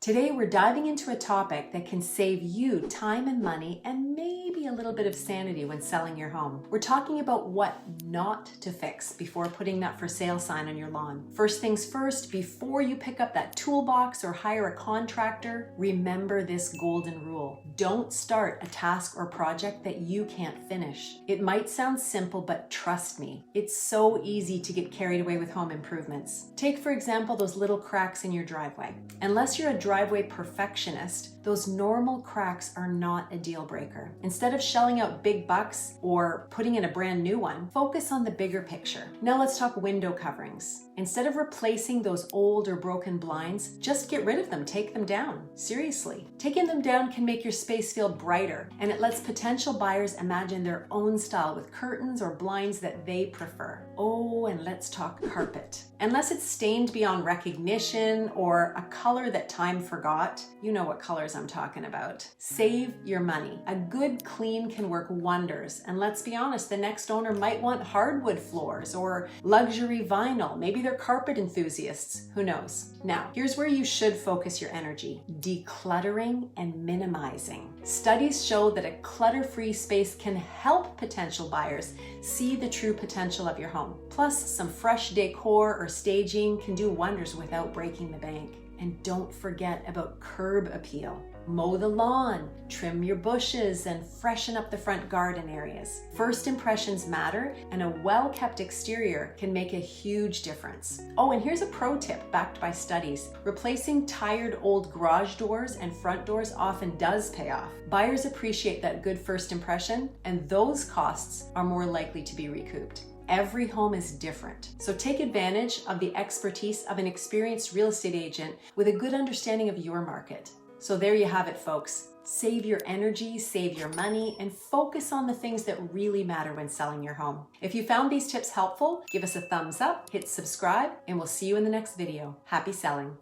Today we're diving into a topic that can save you time and money and maybe a little bit of sanity when selling your home. We're talking about what not to fix before putting that for sale sign on your lawn. First things first, before you pick up that toolbox or hire a contractor, remember this golden rule. Don't start a task or project that you can't finish. It might sound simple, but trust me, it's so easy to get carried away with home improvements. Take, for example, those little cracks in your driveway. Unless you're a driveway perfectionist, those normal cracks are not a deal breaker. Instead of shelling out big bucks or putting in a brand new one, focus on the bigger picture. Now let's talk window coverings. Instead of replacing those old or broken blinds, just get rid of them, take them down. Seriously. Taking them down can make your space feel brighter, and it lets potential buyers imagine their own style with curtains or blinds that they prefer. Oh, and let's talk carpet. Unless it's stained beyond recognition or a color that time forgot, you know what colors I'm talking about. Save your money. A good clean can work wonders, and let's be honest, the next owner might want hardwood floors or luxury vinyl. Maybe they're carpet enthusiasts, who knows? Now, here's where you should focus your energy: decluttering and minimizing. Studies show that a clutter-free space can help potential buyers see the true potential of your home. Plus, some fresh decor or staging can do wonders without breaking the bank. And don't forget about curb appeal. Mow the lawn, trim your bushes, and freshen up the front garden areas. First impressions matter, and a well-kept exterior can make a huge difference. Oh, and here's a pro tip backed by studies. Replacing tired old garage doors and front doors often does pay off. Buyers appreciate that good first impression, and those costs are more likely to be recouped. Every home is different, so take advantage of the expertise of an experienced real estate agent with a good understanding of your market. So there you have it, folks. Save your energy, save your money, and focus on the things that really matter when selling your home. If you found these tips helpful, give us a thumbs up, hit subscribe, and we'll see you in the next video. Happy selling.